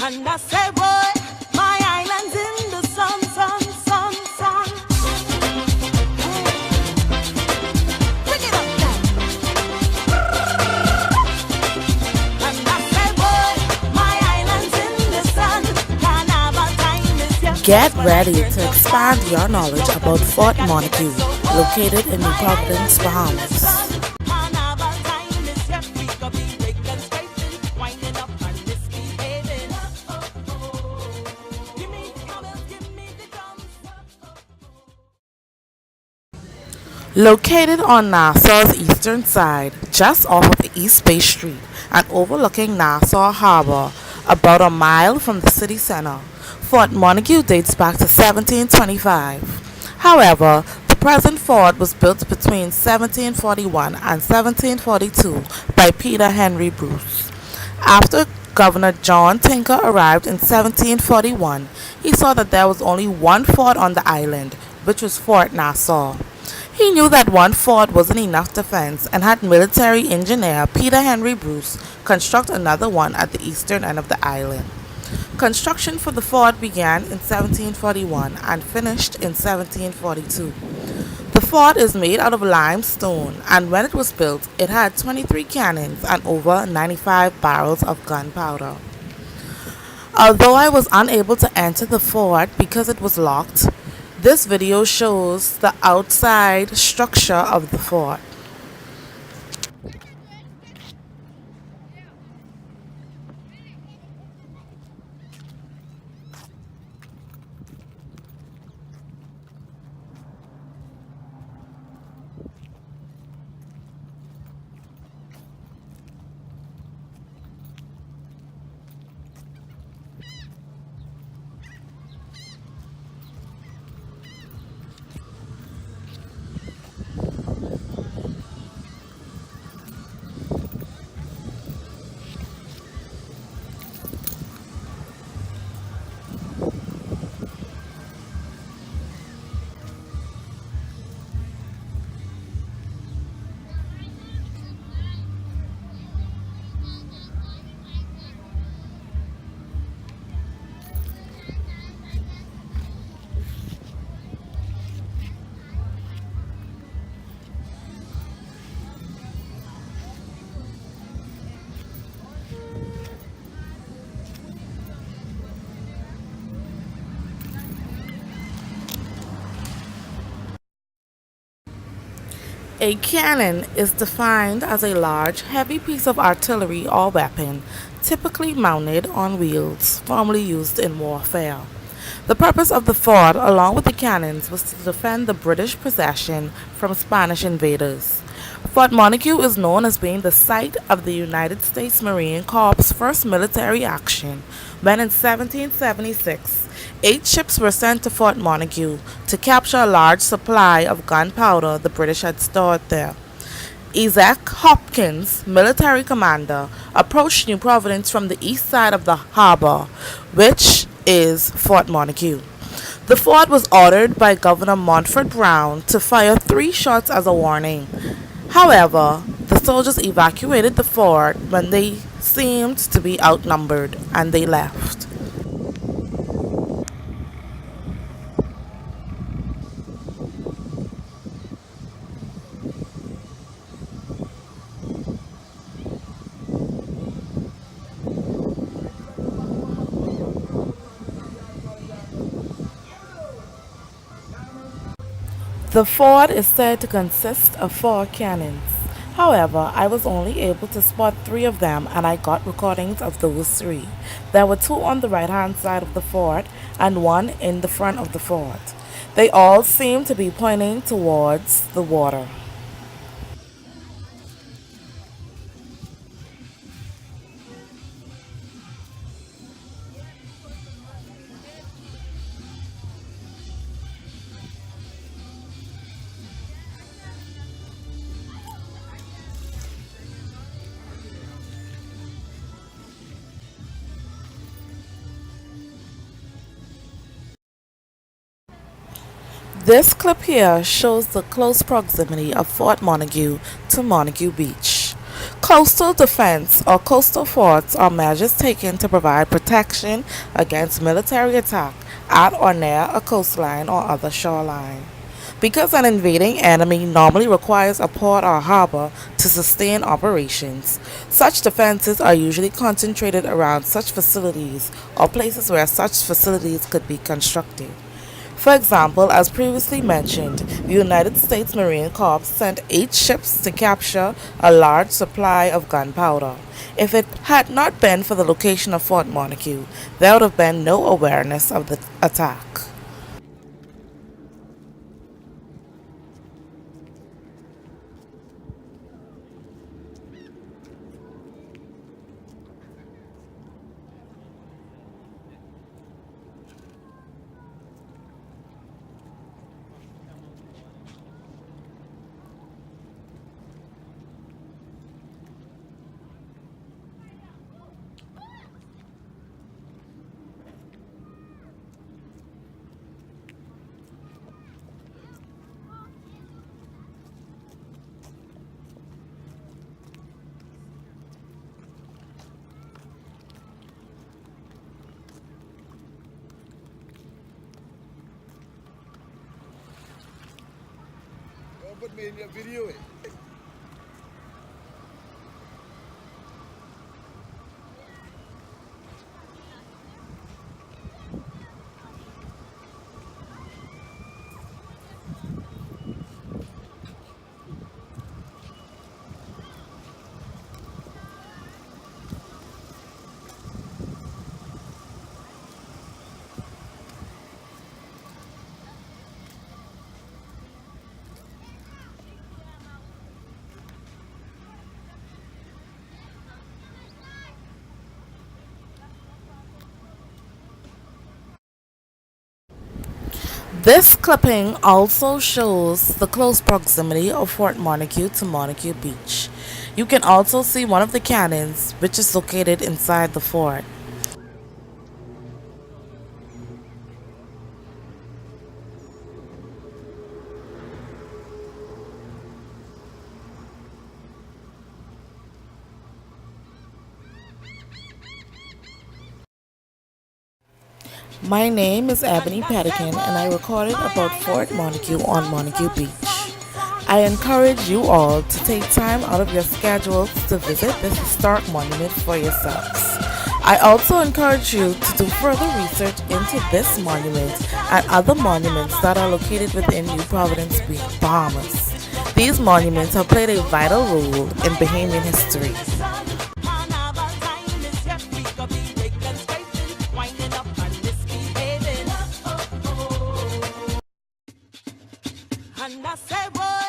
And I say, boy, my island's in the sun, sun, sun, sun. Bring it up now. And I say, boy, my island's in the sun. Carnival time is here. Get ready to expand your knowledge about Fort Montagu, located in New Providence, Bahamas. Carnival time is here. We could be breaking, scraping, winding up and misbehaving. Give me the covers, give me the drums. Located on Nassau's eastern side, just off of East Bay Street and overlooking Nassau Harbor, about a mile from the city center, Fort Montagu dates back to 1725. However, the present fort was built between 1741 and 1742 by Peter Henry Bruce. After Governor John Tinker arrived in 1741, he saw that there was only one fort on the island, which was Fort Nassau. He knew that one fort wasn't enough defense and had military engineer Peter Henry Bruce construct another one at the eastern end of the island. Construction for the fort began in 1741 and finished in 1742. The fort is made out of limestone, and when it was built, it had 23 cannons and over 95 barrels of gunpowder. Although I was unable to enter the fort because it was locked, this video shows the outside structure of the fort. A cannon is defined as a large, heavy piece of artillery or weapon, typically mounted on wheels, formerly used in warfare. The purpose of the fort, along with the cannons, was to defend the British possession from Spanish invaders. Fort Montagu is known as being the site of the United States Marine Corps' first military action, when in 1776, 8 ships were sent to Fort Montagu to capture a large supply of gunpowder the British had stored there. Isaac Hopkins, military commander, approached New Providence from the east side of the harbor, which is Fort Montagu. The fort was ordered by Governor Montford Brown to fire 3 shots as a warning. However, the soldiers evacuated the fort when they seemed to be outnumbered, and they left. The fort is said to consist of 4 cannons. However, I was only able to spot 3 of them, and I got recordings of those 3. There were 2 on the right hand side of the fort and 1 in the front of the fort. They all seemed to be pointing towards the water. This clip here shows the close proximity of Fort Montagu to Montagu Beach. Coastal defense or coastal forts are measures taken to provide protection against military attack at or near a coastline or other shoreline. Because an invading enemy normally requires a port or harbor to sustain operations, such defenses are usually concentrated around such facilities or places where such facilities could be constructed. For example, as previously mentioned, the United States Marine Corps sent 8 ships to capture a large supply of gunpowder. If it had not been for the location of Fort Montagu, there would have been no awareness of the attack. Don't put me in your video. This clipping also shows the close proximity of Fort Montagu to Montagu Beach. You can also see one of the cannons, which is located inside the fort. My name is Ebony Pettican and I recorded about Fort Montagu on Montagu Beach. I encourage you all to take time out of your schedules to visit this historic monument for yourselves. I also encourage you to do further research into this monument and other monuments that are located within New Providence Beach, Bahamas. These monuments have played a vital role in Bahamian history. Carnival time is here. We could be breaking, scraping, winding up and misbehaving. And I say, boy.